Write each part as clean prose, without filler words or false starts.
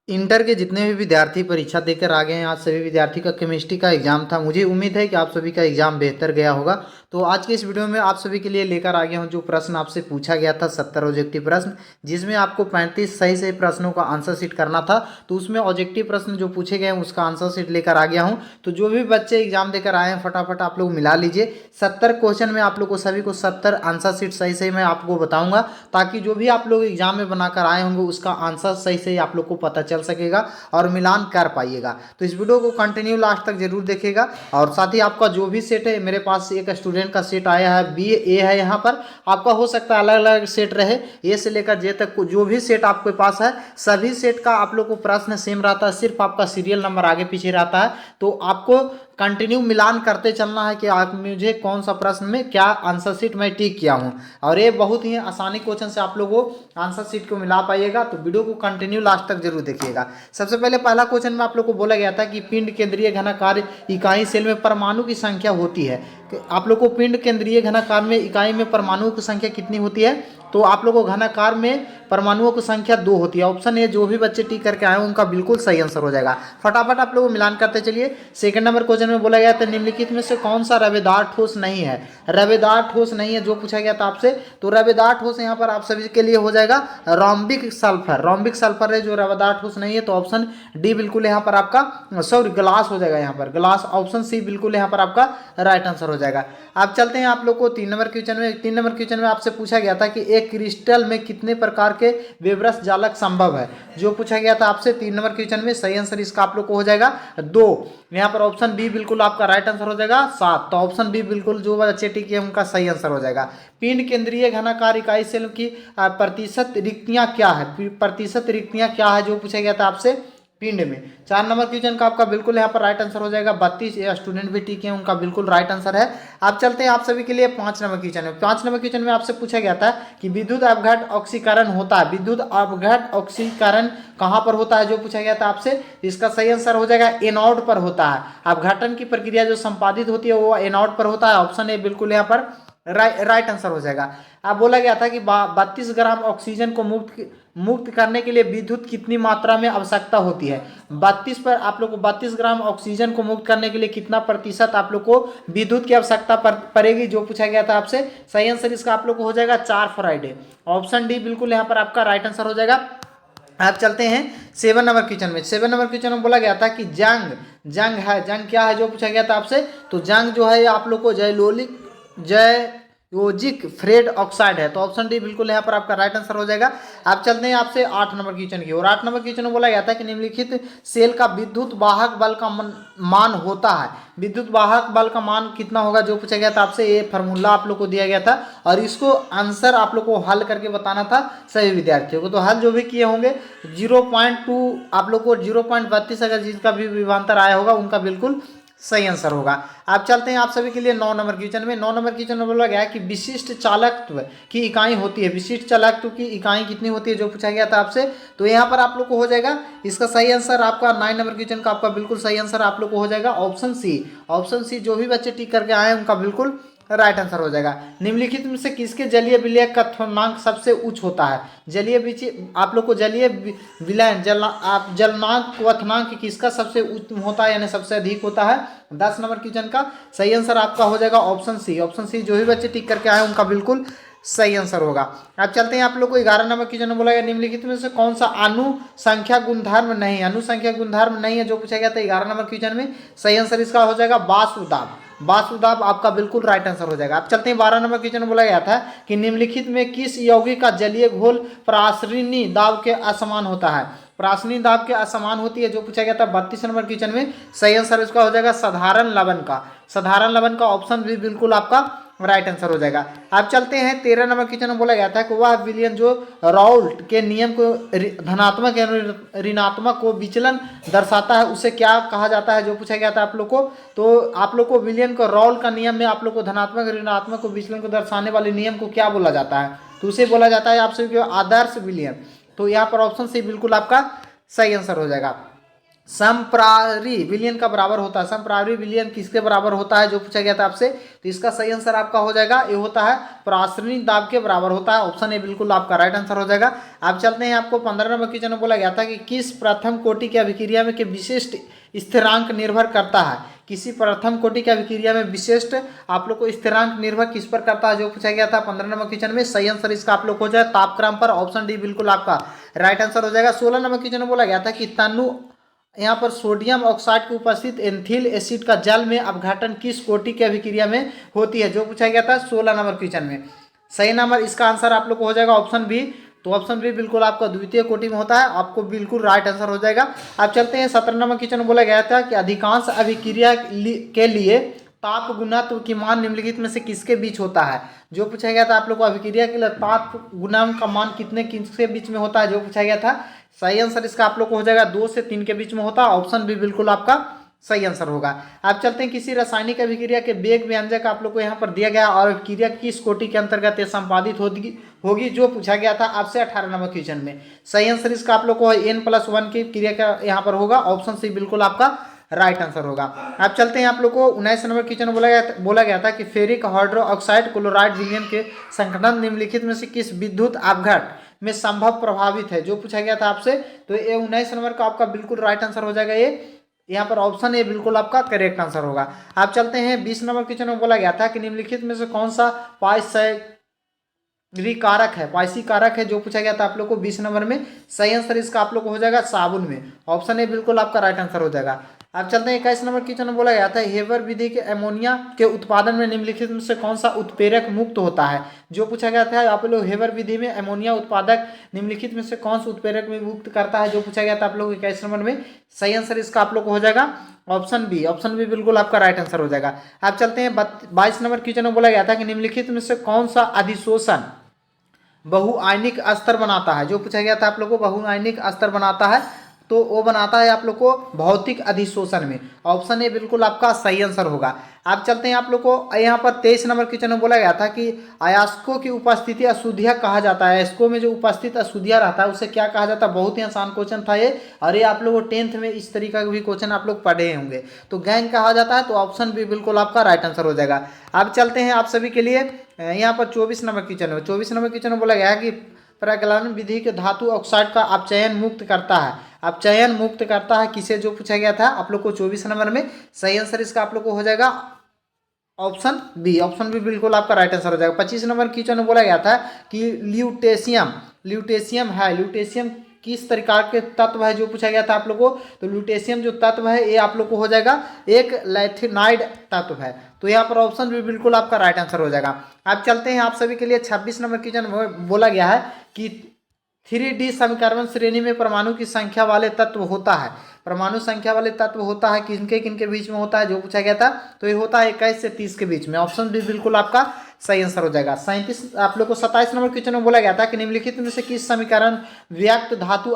Inter के जितने भी विद्यार्थी परीक्षा देकर आ गए हैं, आज सभी विद्यार्थी का केमिस्ट्री का एग्जाम था। मुझे उम्मीद है कि आप सभी का एग्जाम बेहतर गया होगा। तो आज के इस वीडियो में आप सभी के लिए लेकर आ गया हूं जो प्रश्न आपसे पूछा गया था, 70 ऑब्जेक्टिव प्रश्न, जिसमें आपको 35 सही सही प्रश्नों का आंसर शीट करना था। तो उसमें ऑब्जेक्टिव प्रश्न जो पूछे गए हैं उसका आंसर शीट लेकर आ गया हूँ। तो जो भी बच्चे एग्जाम देकर आए हैं फटाफट आप लोग मिला लीजिए। 70 क्वेश्चन में आप लोग को सभी को 70 आंसर शीट सही सही मैं आपको बताऊंगा, ताकि जो भी आप लोग एग्जाम में बनाकर आए होंगे उसका आंसर सही सही आप लोग को पता चल सकेगा और मिलान कर पाइएगा। तो इस वीडियो को कंटिन्यू लास्ट तक जरूर देखिएगा। और साथ ही आपका जो भी सेट है, मेरे पास एक स्टूडेंट का सेट आया है, बी ए है यहाँ पर, आपका हो सकता है अलग अलग सेट रहे, ए से लेकर जे तक जो भी सेट आपके पास है सभी सेट का आप लोग को प्रश्न सेम रहता है, सिर्फ आपका सीरियल नंबर आगे पीछे रहता है। तो आपको कंटिन्यू मिलान करते चलना है कि आप मुझे कौन सा प्रश्न में क्या आंसर शीट मैं टिक किया हूँ। और ये बहुत ही आसानी क्वेश्चन से आप लोगों को आंसर शीट को मिला पाइएगा। तो वीडियो को कंटिन्यू लास्ट तक जरूर देखिएगा। सबसे पहले पहला क्वेश्चन में आप लोग को बोला गया था कि पिंड केंद्रीय घनाकार इकाई सेल में परमाणु की संख्या होती है। आप लोग को पिंड केंद्रीय घनाकार में इकाई में परमाणुओं की संख्या कितनी होती है? तो आप लोगों को घनाकार में परमाणुओं की संख्या 2 होती है। ऑप्शन ए जो भी बच्चे टिक करके आए उनका बिल्कुल सही आंसर हो जाएगा। फटाफट आप लोगों मिलान करते चलिए। सेकंड नंबर क्वेश्चन में बोला गया था निम्नलिखित में से कौन सा रवेदार ठोस नहीं है? रवेदार ठोस नहीं है जो पूछा गया था आपसे, तो रवेदार ठोस यहाँ पर आप सभी के लिए हो जाएगा रोम्बिक सल्फर। रोम्बिक सल्फर है जो रवेदार ठोस नहीं है। तो ऑप्शन डी बिल्कुल यहाँ पर आपका, सॉरी ग्लास हो जाएगा यहाँ पर, ग्लास। ऑप्शन सी बिल्कुल यहाँ पर आपका राइट आंसर हो जाएगा। आप चलते हैं आप लोग को 3 नंबर क्वेश्चन में। 3 नंबर क्वेश्चन में आपसे पूछा गया था कि एक क्रिस्टल में कितने प्रकार के वेव्रस जालक संभव है, जो पूछा गया था आपसे 3 नंबर क्वेश्चन में। सही आंसर इसका आप लोग को हो जाएगा 2। यहाँ पर ऑप्शन बी बिल्कुल आपका राइट आंसर हो जाएगा 7। तो ऑप्शन बी बिल्कुल जो बच्चे टिके हैं उनका सही आंसर हो जाएगा। पिंड केंद्रीय घनाकार इकाई सेल की प्रतिशत रिक्तियां क्या है? प्रतिशत रिक्तियां क्या है जो पूछा गया था आपसे पिंड में। 4 नंबर क्वेश्चन का आपका बिल्कुल यहाँ पर राइट आंसर हो जाएगा 32। स्टूडेंट भी ठीक है उनका बिल्कुल राइट आंसर है। आप चलते हैं आप सभी के लिए 5 नंबर क्वेश्चन में। 5 नंबर क्वेश्चन में आपसे पूछा गया था कि विद्युत अपघट ऑक्सीकरण होता है, विद्युत अपघट ऑक्सीकरण कहाँ पर होता है जो पूछा गया था आपसे? इसका सही आंसर हो जाएगा एनोड पर होता है। अपघटन की प्रक्रिया जो संपादित होती है वो एनोड पर होता है। ऑप्शन ए बिल्कुल यहाँ पर राइट आंसर हो जाएगा। अब बोला गया था कि 32 ग्राम ऑक्सीजन को मुक्त करने के लिए विद्युत कितनी मात्रा में आवश्यकता होती है? 32 पर आप लोग को 32 ग्राम ऑक्सीजन को मुक्त करने के लिए कितना प्रतिशत आप लोग को विद्युत की आवश्यकता पड़ेगी जो पूछा गया था आपसे? सही आंसर इसका आप लोग को हो जाएगा 4 फराइडे। ऑप्शन डी बिल्कुल यहाँ पर आपका राइट आंसर हो जाएगा। आप चलते हैं 7 नंबर क्वेश्चन में। 7 नंबर क्वेश्चन में बोला गया था कि जंग है, जंग क्या है जो पूछा गया था आपसे? तो जंग जो है आप लोग को जयोजिक फ्रेड ऑक्साइड है। तो ऑप्शन डी बिल्कुल यहाँ पर आपका राइट आंसर हो जाएगा। आप चलते हैं आपसे 8 नंबर क्वेश्चन की। और 8 नंबर क्वेश्चन में बोला गया था कि निम्नलिखित सेल का विद्युत वाहक बल का मान होता है। विद्युत वाहक बल का मान कितना होगा जो पूछा गया था आपसे? ये फार्मूला आप लोग को दिया गया था और इसको आंसर आप लोग को हल करके बताना था सभी विद्यार्थियों को। तो हल जो भी किए होंगे 0.2 आप लोग को 0.32 अगर जिसका भी विभवांतर आया होगा उनका बिल्कुल सही आंसर होगा। आप चलते हैं आप सभी के लिए 9 नंबर क्वेश्चन में। 9 नंबर क्वेश्चन में बोला गया है कि विशिष्ट चालकत्व की इकाई होती है, विशिष्ट चालकत्व की इकाई कितनी होती है जो पूछा गया था आपसे? तो यहाँ पर आप लोग को हो जाएगा इसका सही आंसर आपका 9 नंबर क्वेश्चन का आपका बिल्कुल सही आंसर आप लोग को हो जाएगा ऑप्शन सी। ऑप्शन सी जो भी बच्चे टिक करके आए हैं उनका बिल्कुल राइट आंसर हो जाएगा। निम्नलिखित में से किसके जलीय विलय का क्वथनांक सबसे उच्च होता है? जलीय आप लोग को जलीय विलयन जलनांक क्वथनांक किसका सबसे उच्च होता है यानी सबसे अधिक होता है? 10 नंबर क्वेश्चन का सही आंसर आपका हो जाएगा ऑप्शन सी। ऑप्शन सी जो भी बच्चे टिक करके आए उनका बिल्कुल सही आंसर होगा। आप चलते हैं आप लोग को 11 नंबर क्वेश्चन में बोला गया निम्नलिखित में से कौन सा अनुसंख्या गुणधर्म नहीं है? अनुसंख्या गुणधर्म नहीं है जो पूछा गया था 11 नंबर क्वेश्चन में। सही आंसर इसका हो जाएगा वाष्पदाब। वाष्पदाब आपका बिल्कुल राइट आंसर हो जाएगा। आप चलते हैं 12 नंबर क्वेश्चन में बोला गया था कि निम्नलिखित में किस यौगिक का जलीय घोल प्रासरणी दाब के असमान होता है? प्रासरणी दाब के असमान होती है जो पूछा गया था 32 नंबर क्वेश्चन में। सही आंसर इसका हो जाएगा साधारण लवण का। साधारण लवण का ऑप्शन भी बिल्कुल आपका राइट आंसर हो जाएगा। आप चलते हैं 13 नंबर क्वेश्चन में बोला गया था कि वह विलयन जो राउल्ट के नियम को धनात्मक या ऋणात्मक को विचलन दर्शाता है उसे क्या कहा जाता है जो पूछा गया था आप लोग को? तो आप लोग को विलयन को राउल्ट का नियम में आप लोग को धनात्मक ऋणात्मक को विचलन को दर्शाने वाले नियम को क्या बोला जाता है? तो उसे बोला जाता है आप सभी को आदर्श विलयन। तो यहाँ पर ऑप्शन सी बिल्कुल आपका सही आंसर हो जाएगा। समप्रारी विलयन का बराबर होता है। समप्रारी विलयन किसके बराबर होता है जो पूछा गया था आपसे, तो इसका सही आंसर आपका हो जाएगा ये होता है प्रासरणिक दाब के बराबर होता है। ऑप्शन ए बिल्कुल आपका राइट आंसर हो जाएगा। आप चलते हैं, आपको 15 नंबर क्वेश्चन में बोला गया था कि किस प्रथम कोटि की अभिक्रिया में के विशिष्ट स्थिरांक निर्भर करता है। किसी प्रथम कोटि की अभिक्रिया में विशिष्ट आप लोग को स्थिरांक निर्भर किस पर करता है जो पूछा गया था 15 नंबर क्वेश्चन में। सही आंसर इसका आप लोग हो जाए तापक्रम पर। ऑप्शन डी बिल्कुल आपका राइट आंसर हो जाएगा। 16 नंबर क्वेश्चन में बोला गया था कि तनु यहाँ पर सोडियम ऑक्साइड की उपस्थित एंथिल एसिड का जल में अपघटन किस कोटि की अभिक्रिया में होती है जो पूछा गया था 16 नंबर क्वेश्चन में। सही नंबर इसका आंसर आप लोग को हो जाएगा ऑप्शन बी। तो ऑप्शन बी बिल्कुल आपका द्वितीय कोटि में होता है, आपको बिल्कुल राइट आंसर हो जाएगा। आप चलते हैं 17 नंबर क्वेश्चन में बोला गया था कि अधिकांश अभिक्रिया के लिए ताप गुणत्व की मान निम्नलिखित में से किसके बीच होता है जो पूछा गया था आप लोग को। अभिक्रिया के लिए ताप गुणांक का मान किसके बीच में होता है जो पूछा गया था। सही आंसर इसका आप लोग को हो जाएगा 2 से 3 के बीच में होता है। ऑप्शन बी बिल्कुल आपका सही आंसर होगा। आप चलते हैं, किसी रासायनिक अभिक्रिया के वेग व्यंजक आप लोग को यहाँ पर दिया गया और अभिक्रिया किस कोटि के अंतर्गत संपादित होगी जो पूछा गया था आपसे 18 नंबर क्वेश्चन में। सही आंसर इसका आप लोग को N+1 की क्रिया का यहाँ पर होगा। ऑप्शन सी बिल्कुल आपका राइट आंसर होगा। आप चलते हैं, आप लोग को 19 नंबर क्वेश्चन बोला गया था कि फेरिक हाइड्रोक्साइड क्लोराइड विलयन के संघटन निम्नलिखित में से किस विद्युत अपघट में संभव प्रभावित है जो पूछा गया था आपसे। तो ये 19 नंबर का आपका बिल्कुल राइट आंसर हो जाएगा। ये यहाँ पर ऑप्शन ए बिल्कुल आपका करेक्ट आंसर होगा। आप चलते हैं 20 नंबर क्वेश्चन में बोला गया था कि निम्नलिखित में से कौन सा कारक है पाइसी कारक है जो पूछा गया था आप लोग को 20 नंबर में। सही आंसर इसका आप लोग को हो जाएगा साबुन में। ऑप्शन ए बिल्कुल आपका राइट आंसर हो जाएगा। आप चलते हैं 21 नंबर क्वेश्चन में बोला गया था हेबर विधि के अमोनिया के उत्पादन में निम्नलिखित में से कौन सा उत्प्रेरक मुक्त होता है जो पूछा गया था आप लोग। हेबर विधि में अमोनिया उत्पादक निम्नलिखित में से कौन सा उत्प्रेरक में मुक्त करता है जो पूछा गया था आप लोग 21 नंबर में। सही आंसर इसका आप लोग को हो जाएगा ऑप्शन बी। ऑप्शन बी बिल्कुल आपका राइट आंसर हो जाएगा। आप चलते हैं 22 नंबर क्वेश्चन में बोला गया था कि निम्नलिखित में से कौन सा अधिशोषण बहुआयनिक अस्तर बनाता है जो पूछा गया था आप लोग को। बहुआयनिक अस्तर बनाता है तो वो बनाता है आप लोग को भौतिक अधिशोषण में। ऑप्शन ए बिल्कुल आपका सही आंसर होगा। आप चलते हैं, आप लोग को यहाँ पर 23 नंबर क्वेश्चन में बोला गया था कि अयस्कों की उपस्थिति अशुद्धिया कहा जाता है। अयस्कों में जो उपस्थित अशुद्धिया रहता है उसे क्या कहा जाता है। बहुत ही आसान क्वेश्चन था ये, और ये आप लोग को 10th में इस तरीका का भी क्वेश्चन आप लोग पढ़े होंगे। तो गैंग कहा जाता है, तो ऑप्शन बी बिल्कुल आपका राइट आंसर हो जाएगा। आप चलते हैं आप सभी के लिए यहाँ पर 24 नंबर क्वेश्चन में। 24 नंबर क्वेश्चन में बोला गया है कि प्रगलन विधि के धातु ऑक्साइड का अपचयन मुक्त करता है। अपचयन मुक्त करता है किसे जो पूछा गया था आप लोग को 24 नंबर में। सही आंसर इसका आप लोग को हो जाएगा ऑप्शन बी। ऑप्शन बी बिल्कुल आपका राइट आंसर हो जाएगा। 25 नंबर क्वेश्चन में बोला गया था कि ल्यूटेशियम है, ल्यूटेशियम किस प्रकार के तत्व है जो पूछा गया था आप लोग को। तो ल्यूटेशियम जो तत्व है ये आप लोग को हो जाएगा एक लैथिनाइड तत्व है। तो यहाँ पर ऑप्शन भी बिल्कुल आपका राइट आंसर हो जाएगा। आप चलते हैं, आप सभी के लिए 26 नंबर क्वेश्चन में बोला गया है कि 3D समीकरण श्रेणी में परमाणु की संख्या वाले तत्व होता है। परमाणु संख्या वाले तत्व होता है किनके किनके बीच में होता है जो पूछा गया था। तो ये होता है 21 से 30 के बीच में। ऑप्शन भी बिल्कुल आपका सही आंसर हो जाएगा। 37 आप लोग को 27 नंबर क्वेश्चन में बोला गया था कि निम्नलिखित में से किस समीकरण व्यक्त धातु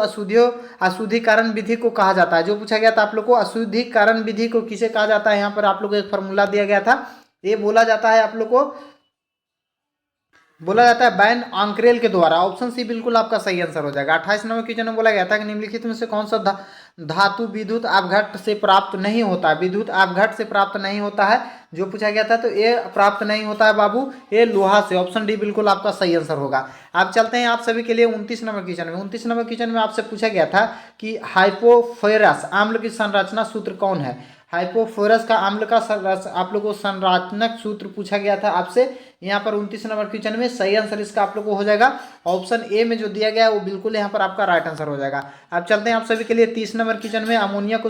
अशुद्धिकरण विधि को कहा जाता है जो पूछा गया था आप लोग को। अशुद्धिकरण विधि को किसे कहा जाता है, यहाँ पर आप लोग को एक फॉर्मूला दिया गया था। ये बोला जाता है आप लोग को बोला जाता है बैन आंक्रेल के द्वारा। ऑप्शन सी बिल्कुल आपका सही आंसर हो जाएगा। 28 नंबर क्वेश्चन में बोला गया था कि निम्नलिखित में से कौन सा धातु विद्युत अपघट से प्राप्त नहीं होता है। विद्युत अपघट से प्राप्त नहीं होता है जो पूछा गया था। तो ये प्राप्त नहीं होता है बाबू ये लोहा से। ऑप्शन डी बिल्कुल आपका सही आंसर होगा। आप चलते हैं आप सभी के लिए 29 नंबर क्वेश्चन में। 29 नंबर क्वेश्चन में आपसे पूछा गया था कि हाइपोफोरस अम्ल की संरचना सूत्र कौन है। हाइपोफोरस का अम्ल का आप लोग को संरचनात्मक सूत्र पूछा गया था आपसे यहाँ पर 29 नंबर क्वेश्चन में। सही आंसर इसका आप लोग को हो जाएगा ऑप्शन ए में जो दिया गया है वो बिल्कुल यहाँ पर आपका राइट आंसर हो जाएगा। आप चलते हैं आप सभी के लिए 30 नंबर क्वेश्चन में। अमोनिया को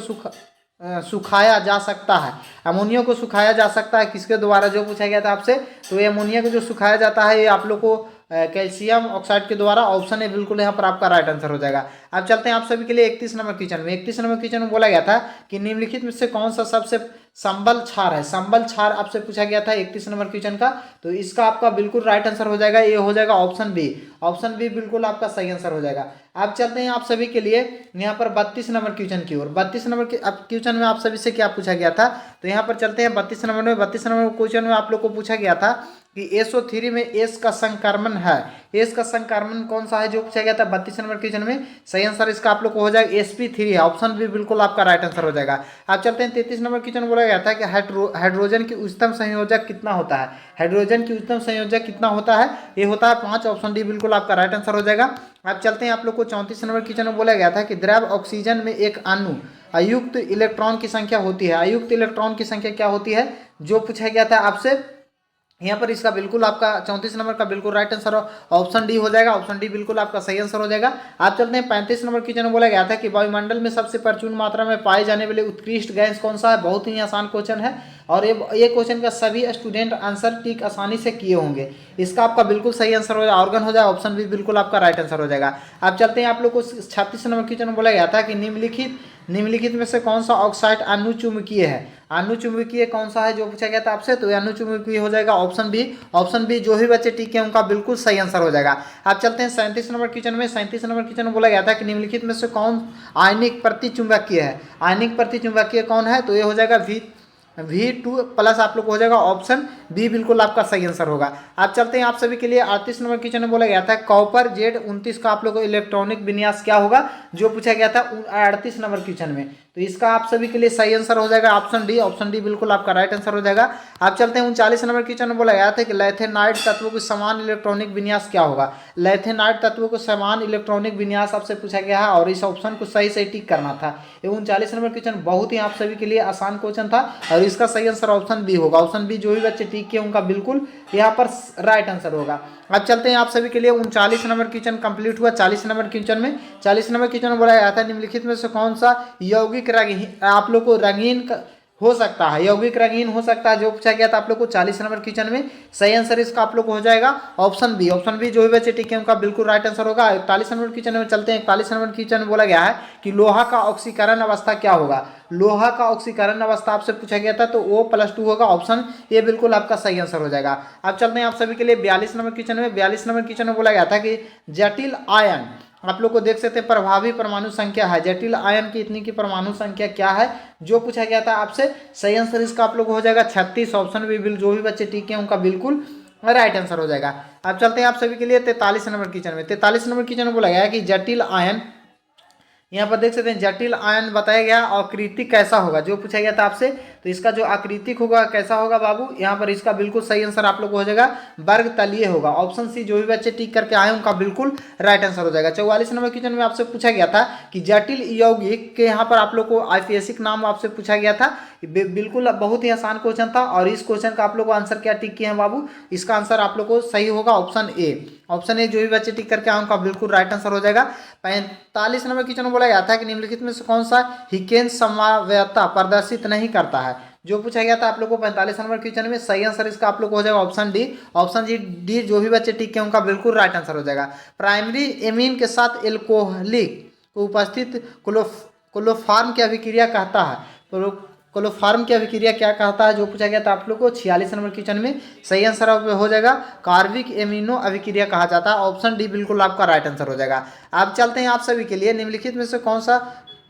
सुखाया जा सकता है। अमोनिया को सुखाया जा सकता है किसके द्वारा जो पूछा गया था आपसे। तो ये अमोनिया को जो सुखाया जाता है ये आप लोग को कैल्शियम ऑक्साइड के द्वारा। ऑप्शन ए बिल्कुल यहाँ पर आपका राइट आंसर हो जाएगा। आप चलते हैं आप सभी के लिए 31 नंबर क्वेश्चन में। 31 नंबर क्वेश्चन में बोला गया था कि निम्नलिखित में से कौन सा सबसे संबल क्षार है। संबल क्षार आपसे पूछा गया था 31 नंबर क्वेश्चन का। तो इसका आपका बिल्कुल राइट आंसर हो जाएगा, ये हो जाएगा ऑप्शन बी। ऑप्शन बी बिल्कुल आपका सही आंसर हो जाएगा। आप चलते हैं आप सभी के लिए यहाँ पर 32 नंबर क्वेश्चन की ओर। 32 नंबर के क्वेश्चन में आप सभी से क्या पूछा गया था। तो यहाँ पर चलते हैं 32 नंबर में। 32 नंबर क्वेश्चन में आप लोग को पूछा गया था कि SO3 में एस का संक्रमण है। एस का संक्रमण कौन सा है जो पूछा गया था 32 नंबर क्वेश्चन में। सही आंसर इसका आप लोग को हो जाएगा sp3 है। ऑप्शन बी बिल्कुल आपका राइट आंसर हो जाएगा। आप चलते हैं 33 नंबर क्वेश्चन बोला गया था कि हाइड्रोजन की उच्चतम संयोजक कितना होता है। हाइड्रोजन की उच्चतम संयोजक कितना होता है, ये होता है 5। ऑप्शन डी बिल्कुल आपका राइट आंसर हो जाएगा। आप चलते हैं आप लोग को 34 नंबर क्वेश्चन में बोला गया था कि द्रव ऑक्सीजन में एक अणु अयुक्त इलेक्ट्रॉन की संख्या होती है। अयुक्त इलेक्ट्रॉन की संख्या क्या होती है जो पूछा गया था आपसे। यहाँ पर इसका बिल्कुल आपका 34 नंबर का बिल्कुल राइट आंसर ऑप्शन डी हो जाएगा। ऑप्शन डी बिल्कुल आपका सही आंसर हो जाएगा। आप चलते हैं 35 नंबर क्वेश्चन में बोला गया था कि वायुमंडल में सबसे प्रचुर मात्रा में पाए जाने वाले उत्कृष्ट गैस कौन सा है। बहुत ही आसान क्वेश्चन है और ये क्वेश्चन का सभी स्टूडेंट आंसर टिक आसानी से किए होंगे। इसका आपका बिल्कुल सही आंसर हो जाएगा, ऑर्गन हो जाएगा। ऑप्शन बी बिल्कुल आपका राइट आंसर हो जाएगा। आप चलते हैं आप लोग को 36 नंबर क्वेश्चन में बोला गया था कि निम्नलिखित में से कौन सा ऑक्साइड अनुचुंबकीय है। अनुचुंबकीय कौन सा है जो पूछा गया था आपसे, तो अनुचुंबकीय हो जाएगा ऑप्शन बी। ऑप्शन बी जो भी बच्चे टिके हैं उनका बिल्कुल सही आंसर हो जाएगा। आप चलते हैं 37 नंबर क्वेश्चन में। 37 नंबर क्वेश्चन में बोला गया था कि निम्नलिखित में से कौन आयनिक प्रतिचुंबकीय है। आयनिक प्रतिचुंबकीय कौन है, तो ये हो जाएगा V2 प्लस आप लोग को हो जाएगा। ऑप्शन बी बिल्कुल आपका सही आंसर होगा। आप चलते हैं आप सभी के लिए 38 नंबर क्वेश्चन में बोला गया था कॉपर Z29 का आप लोग को इलेक्ट्रॉनिक विन्यास क्या होगा जो पूछा गया था 38 नंबर क्वेश्चन में। तो इसका आप सभी के लिए सही आंसर हो जाएगा ऑप्शन डी। ऑप्शन डी बिल्कुल आपका राइट आंसर हो जाएगा। आप चलते हैं 39 नंबर क्वेश्चन में बोला गया था कि लैथेनाइड तत्वों को समान इलेक्ट्रॉनिक विन्यास क्या होगा। लैथेनाइड तत्वों को समान इलेक्ट्रॉनिक विन्यास आपसे पूछा गया है और इस ऑप्शन को सही सही टिक करना था। ये 39 नंबर क्वेश्चन बहुत ही आप सभी के लिए आसान क्वेश्चन था और इसका सही आंसर ऑप्शन बी होगा। ऑप्शन बी जो भी बच्चे टिक किए उनका बिल्कुल यहाँ पर राइट आंसर होगा। अब चलते हैं आप सभी के लिए 39 नंबर क्वेश्चन कंप्लीट हुआ। 40 नंबर क्वेश्चन में 40 नंबर क्वेश्चन में बोला गया था निम्नलिखित में से कौन सा यौगिक आप लोग को रंगीन हो सकता है। यौगिक रंगीन हो सकता है जो पूछा गया था आप लोग को 40 नंबर क्वेश्चन में। सही आंसर इसका आप लोग को हो जाएगा ऑप्शन बी। ऑप्शन बी जो भी बच्चे टिके उनका बिल्कुल राइट आंसर होगा। 41 नंबर क्वेश्चन में चलते हैं। 41 नंबर क्वेश्चन में बोला गया है कि लोहा का ऑक्सीकरण अवस्था क्या होगा। लोहा का ऑक्सीकरण अवस्था आपसे पूछा गया था तो O+2 होगा। ऑप्शन ये बिल्कुल आपका सही आंसर हो जाएगा। अब चलते हैं आप सभी के लिए 42 नंबर क्वेश्चन में। 42 नंबर क्वेश्चन में बोला गया था कि जटिल आयन आप लोग को देख सकते हैं प्रभावी परमाणु संख्या है। जटिल आयन की इतनी की परमाणु संख्या क्या है जो पूछा गया था आपसे। सही आंसर इसका आप लोग हो जाएगा 36। ऑप्शन भी जो भी बच्चे टिके हैं उनका बिल्कुल राइट आंसर हो जाएगा। अब चलते हैं आप सभी के लिए 43 नंबर क्वेश्चन में। 43 नंबर क्वेश्चन में बोला गया है कि जटिल आयन, यहाँ पर देख सकते हैं जटिल आयन बताया गया आकृति कैसा होगा जो पूछा गया था आपसे। तो इसका जो आकृतिक होगा कैसा होगा बाबू, यहाँ पर इसका बिल्कुल सही आंसर आप लोग को हो जाएगा वर्ग तलीय होगा। ऑप्शन सी जो भी बच्चे टिक करके आए उनका बिल्कुल राइट आंसर हो जाएगा। 44 नंबर क्वेश्चन में आपसे पूछा गया था कि जटिल यौगिक के यहाँ पर आप लोग को आईपीएसिक नाम आपसे पूछा गया था। बिल्कुल बहुत ही आसान क्वेश्चन था और इस क्वेश्चन का आप लोग को आंसर क्या टिक किए हैं बाबू, इसका आंसर आप लोग को सही होगा ऑप्शन ए। ऑप्शन ए जो भी बच्चे टिक करके आए उनका बिल्कुल राइट आंसर हो जाएगा। 45 नंबर क्वेश्चन में बोला गया था कि निम्नलिखित में से कौन सा हिकेन समवायता प्रदर्शित नहीं करता है जो पूछा गया था आप लोग को 45 नंबर क्वेश्चन में। सही आंसर इसका आप लोग को हो जाएगा ऑप्शन डी। ऑप्शन डी जो भी बच्चे टिक किए उनका बिल्कुल राइट आंसर हो जाएगा। प्राइमरी एमीन के साथ एल्कोहलिक को उपस्थित क्लोरोफॉर्म की अभिक्रिया कहता है। क्लोरोफॉर्म की अभिक्रिया क्या कहता है जो पूछा गया था आप लोग को 46 नंबर क्वेश्चन में। सही आंसर हो जाएगा कार्बिक एमिनो अभिक्रिया कहा जाता है। ऑप्शन डी बिल्कुल आपका राइट आंसर हो जाएगा। अब चलते हैं आप सभी के लिए निम्नलिखित में से कौन सा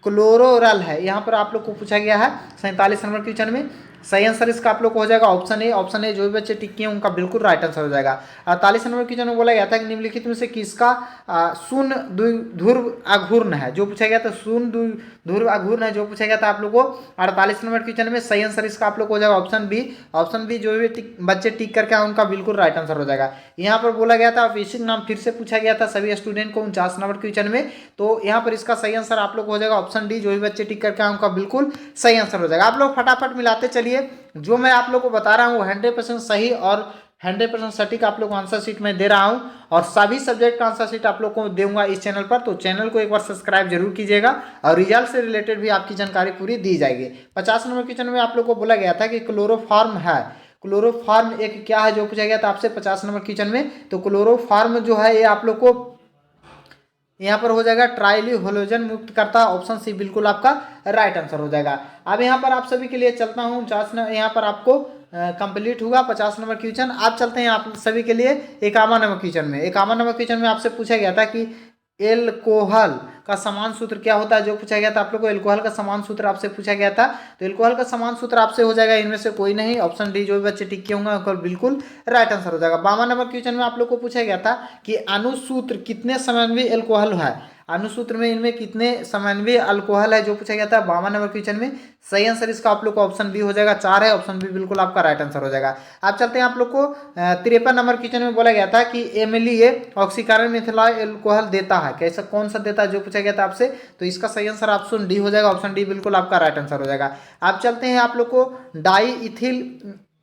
क्लोरोरल है, यहाँ पर आप लोग को पूछा गया है 47 नंबर क्वेश्चन में। सही आंसर इसका आप लोग को हो जाएगा ऑप्शन ए। ऑप्शन ए जो भी बच्चे टिक किए उनका बिल्कुल राइट आंसर हो जाएगा। 48 नंबर क्वेश्चन में बोला गया था कि निम्नलिखित में से किसका शून्य द्विध्रुव आघूर्ण है जो पूछा गया था। शून्य द्विध्रुव आघूर्ण है जो पूछा गया था आप लोग को 48 नंबर क्वेश्चन में। सही आंसर इसका आप लोग को हो जाएगा ऑप्शन बी। ऑप्शन बी जो भी बच्चे टिक करके आए उनका बिल्कुल राइट आंसर हो जाएगा। यहाँ पर बोला गया था बेसिक नाम फिर से पूछा गया था सभी स्टूडेंट को 49 नंबर क्वेश्चन में। तो यहाँ पर इसका सही आंसर आप लोग को हो जाएगा ऑप्शन डी। जो भी बच्चे टिक करके आए उनका बिल्कुल सही आंसर हो जाएगा। आप लोग फटाफट मिलाते चलिए। जो मैं आप लोग को बता रहा हूँ 100% सही और 100% सटीक आप लोग को आंसर शीट में दे रहा हूँ और सभी सब्जेक्ट का आंसर शीट आप लोग को दूंगा इस चैनल पर। तो चैनल को एक बार सब्सक्राइब जरूर कीजिएगा और रिजल्ट से रिलेटेड भी आपकी जानकारी पूरी दी जाएगी। 50 नंबर क्वेश्चन में आप लोग को बोला गया था कि क्लोरोफॉर्म है। क्लोरोफॉर्म एक क्या है जो पूछा गया था आपसे 50 नंबर क्वेश्चन में। तो क्लोरोफॉर्म जो है ये आप लोग को यहाँ पर हो जाएगा ट्राइलिहोलोजन मुक्त करता। ऑप्शन सी बिल्कुल आपका राइट आंसर हो जाएगा। अब यहाँ पर आप सभी के लिए चलता हूँ 50 यहाँ पर आपको कंप्लीट हुआ 50 नंबर क्वेश्चन। आप चलते हैं आप सभी के लिए 51 नंबर क्वेश्चन में। 51 नंबर क्वेश्चन में आपसे पूछा गया था कि एल्कोहल का समान सूत्र क्या होता है, जो पूछा गया था आप लोग को। एल्कोहल का समान सूत्र आपसे पूछा गया था, तो एल्कोहल का समान सूत्र आपसे हो जाएगा इनमें से कोई नहीं, ऑप्शन डी। जो भी बच्चे टिक किए होंगे उनका बिल्कुल राइट आंसर हो जाएगा। 52 नंबर क्वेश्चन में आप लोग को पूछा गया था कि अनुसूत्र कितने समन्वयी एल्कोहल है, अनुसूत्र में इनमें कितने समन्वयी अल्कोहल है, जो पूछा गया था 52 नंबर क्वेश्चन में। सही आंसर इसका आप लोग को ऑप्शन बी हो जाएगा, 4 है, ऑप्शन बी बिल्कुल आपका राइट आंसर हो जाएगा। आप चलते हैं आप लोग को 53 नंबर क्वेश्चन में बोला गया था कि एमएलए ऑक्सीकरण मिथिलाइल एल्कोहल देता है, कैसा कौन सा देता है, जो पूछा गया था आपसे। तो इसका सही आंसर ऑप्शन डी हो जाएगा, ऑप्शन डी बिल्कुल आपका राइट आंसर हो जाएगा। आप चलते हैं आप लोग को डाई इथिल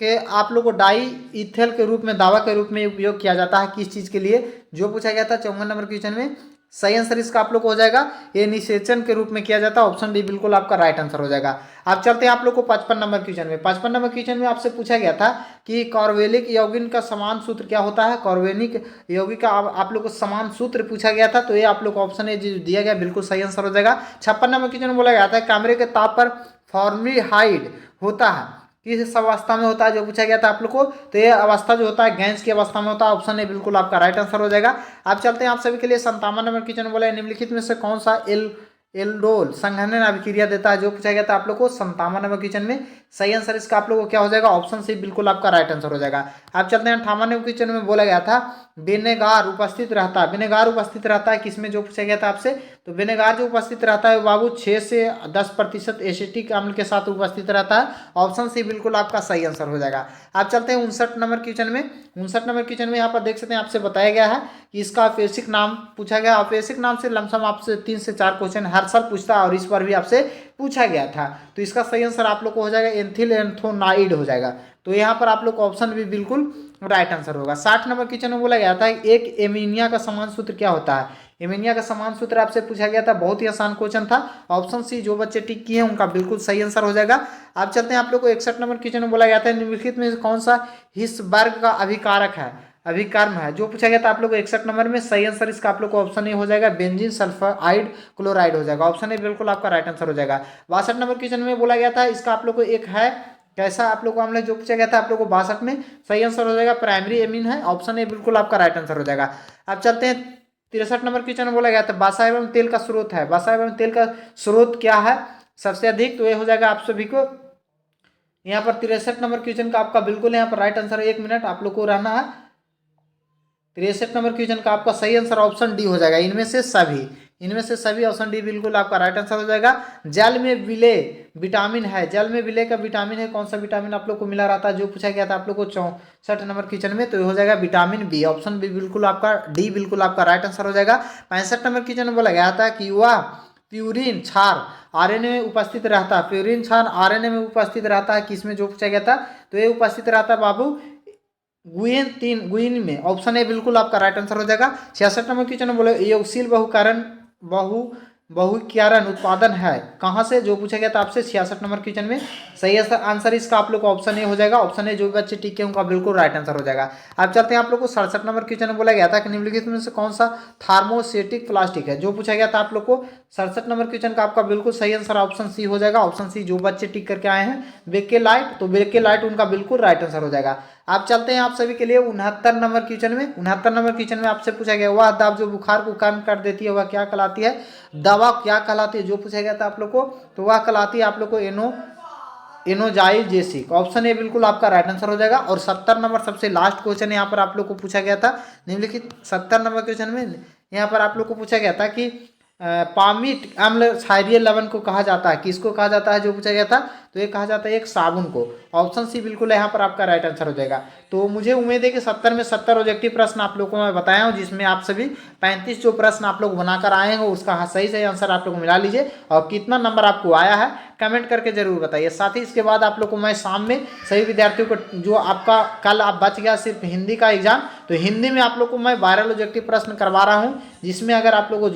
के आप लोग को डाई इथेल के रूप में दवा के रूप में उपयोग किया जाता है किस चीज़ के लिए, जो पूछा गया था 54 नंबर क्वेश्चन में। सही आंसर इसका आप लोग को हो जाएगा, ये निषेचन के रूप में किया जाता है, ऑप्शन डी बिल्कुल आपका राइट आंसर हो जाएगा। आप चलते हैं आप लोग को 55 नंबर क्वेश्चन में। 55 नंबर क्वेश्चन में आपसे पूछा गया था कि कार्बोनिक यौगिक का समान सूत्र क्या होता है, कार्बोनिक यौगिक का आप लोग को समान सूत्र पूछा गया था, तो ये आप लोग को ऑप्शन ए दिया गया बिल्कुल सही आंसर हो जाएगा। 56 नंबर क्वेश्चन में बोला गया था कमरे के ताप पर फॉर्मल्डिहाइड होता है, किस अवस्था में होता है, जो पूछा गया था आप लोग को। तो ये अवस्था जो होता है गैस की अवस्था में होता है, ऑप्शन ए बिल्कुल आपका राइट आंसर हो जाएगा। आप चलते हैं आप सभी के लिए 57 नंबर क्वेश्चन बोला निम्नलिखित में से कौन सा एल्डोल संघनन अभिक्रिया देता है, जो पूछा गया था आप लोग को 57 नंबर क्वेश्चन में। सही आंसर इसका आप लोग को क्या हो जाएगा, ऑप्शन सी बिल्कुल आपका राइट आंसर हो जाएगा। आप चलते हैं 58 नंबर क्वेश्चन में बोला गया था विनेगार उपस्थित रहता है, विनेगार उपस्थित रहता है किसमें, जो पूछा गया था आपसे। तो विनेगार जो उपस्थित रहता है बाबू 6 से 10% एसिटिक अम्ल के साथ उपस्थित रहता है, ऑप्शन सी बिल्कुल आपका सही आंसर हो जाएगा। आप चलते हैं 59 नंबर क्वेश्चन में। 59 नंबर क्वेश्चन में यहाँ पर देख सकते हैं आपसे बताया गया है कि इसका अपेक्षिक नाम पूछा गया। अपेक्षिक नाम से लमसम आपसे 3 से 4 क्वेश्चन हर साल पूछता है और इस बार भी आपसे पूछा गया था, तो इसका सही आंसर आप लोग को हो जाएगा एंथिल एंथोनाइड हो जाएगा। तो यहाँ पर आप लोग को ऑप्शन भी बिल्कुल राइट आंसर होगा। 60 नंबर क्वेश्चन में बोला गया था एक एमीनिया का समान सूत्र क्या होता है, एमीनिया का समान सूत्र आपसे पूछा गया था, बहुत ही आसान क्वेश्चन था, ऑप्शन सी। जो बच्चे टिक किए हैं उनका बिल्कुल सही आंसर हो जाएगा। आप चलते हैं आप लोग को 61 नंबर क्वेश्चन में बोला गया था निम्नलिखित में कौन सा हिस्सबर्ग का अभिकारक है, अभिकर्म है, जो पूछा गया था आप लोग को 61 नंबर में। सही आंसर इसका आप लोग को ऑप्शन ए हो जाएगा बेंजीन सल्फाइड क्लोराइड हो जाएगा, ऑप्शन ए बिल्कुल आपका राइट आंसर हो जाएगा। 62 नंबर क्वेश्चन में बोला गया था इसका आप लोग को एक है कैसा, आप लोग को हमने जो पूछा गया था आप लोग को 62 में। सही आंसर हो जाएगा प्राइमरी एमीन है, ऑप्शन ए बिल्कुल आपका राइट आंसर हो जाएगा। आप चलते हैं 63 नंबर क्वेश्चन में बोला गया था वसा एवं तेल का स्रोत है, वसा एवं तेल का स्रोत क्या है सबसे अधिक, तो ये हो जाएगा आप सभी को यहाँ पर 63 नंबर क्वेश्चन का आपका बिल्कुल यहाँ पर राइट आंसर है। 1 मिनट आप लोग को रहना है। 63 नंबर क्वेश्चन का आपका सही आंसर ऑप्शन डी हो जाएगा, इनमें से सभी ऑप्शन डी बिल्कुल आपका राइट आंसर हो जाएगा। जल में विलेय विटामिन है, जल में विलेय का विटामिन है, कौन सा विटामिन आप लोग को मिला रहता है, जो पूछा गया था आप लोग को 64 नंबर क्वेश्चन में, तो ये हो जाएगा विटामिन बी, ऑप्शन बी बिल्कुल आपका डी बिल्कुल आपका राइट आंसर हो जाएगा। 65 नंबर क्वेश्चन में बोला गया था कि वह प्यूरिन क्षार आरएनए में उपस्थित रहता है, प्यूरिन क्षार आरएनए में उपस्थित रहता है किसमें, जो पूछा गया था, तो ये उपस्थित रहता है बाबू गुइन में, ऑप्शन ए बिल्कुल आपका राइट आंसर हो जाएगा। 66 नंबर क्वेश्चन में बोले योगशील बहुक्यारण उत्पादन है कहाँ से, जो पूछा गया था आपसे 66 नंबर क्वेश्चन में। सही आंसर इसका आप लोग को ऑप्शन ए हो जाएगा, ऑप्शन ए। जो भी बच्चे टिक है उनका बिल्कुल राइट आंसर हो जाएगा। आप चलते हैं आप लोग को 67 नंबर क्वेश्चन में बोला गया था कि निम्नलिखित में से कौन सा थर्मोस्टेटिक प्लास्टिक है, जो पूछा गया था आप लोग को 67 नंबर क्वेश्चन का आपका बिल्कुल सही आंसर ऑप्शन सी हो जाएगा, ऑप्शन सी। जो बच्चे टिक करके आए हैं बेकेलाइट, तो बेकेलाइट उनका बिल्कुल राइट आंसर हो जाएगा। आप चलते हैं आप सभी के लिए 69 नंबर क्वेश्चन में। 69 नंबर क्वेश्चन में आपसे पूछा गया वह दवा जो बुखार को कम कर देती है वह क्या कहलाती है, दवा क्या कहलाती है, जो पूछा गया था आप लोग को, तो वह कहलाती है आप लोग को एनोजाइजेसिक, ऑप्शन ए बिल्कुल आपका राइट आंसर हो जाएगा। और 70 नंबर सबसे लास्ट क्वेश्चन यहाँ पर आप लोग को पूछा गया था निम्नलिखित 70 नंबर क्वेश्चन में यहाँ पर आप लोग को पूछा गया था कि पामिट अम्ल क्षारीय लवण को कहा जाता है, किसको कहा जाता है, जो पूछा गया था, तो ये कहा जाता है एक साबुन को, ऑप्शन सी बिल्कुल यहाँ पर आपका राइट आंसर हो जाएगा। तो मुझे उम्मीद है कि 70 में 70 ऑब्जेक्टिव प्रश्न आप लोगों को मैं बताया हूँ, जिसमें आप सभी 35 जो प्रश्न आप लोग बनाकर आए हैं उसका सही आंसर आप लोग मिला लीजिए, और कितना नंबर आपको आया है कमेंट करके जरूर बताइए। साथ ही इसके बाद आप लोग को मैं शाम में सभी विद्यार्थियों को जो आपका कल आप बच गया सिर्फ हिंदी का एग्जाम, तो हिंदी में आप लोग को मैं वायरल ऑब्जेक्टिव प्रश्न करवा रहा हूँ, जिसमें अगर आप लोग को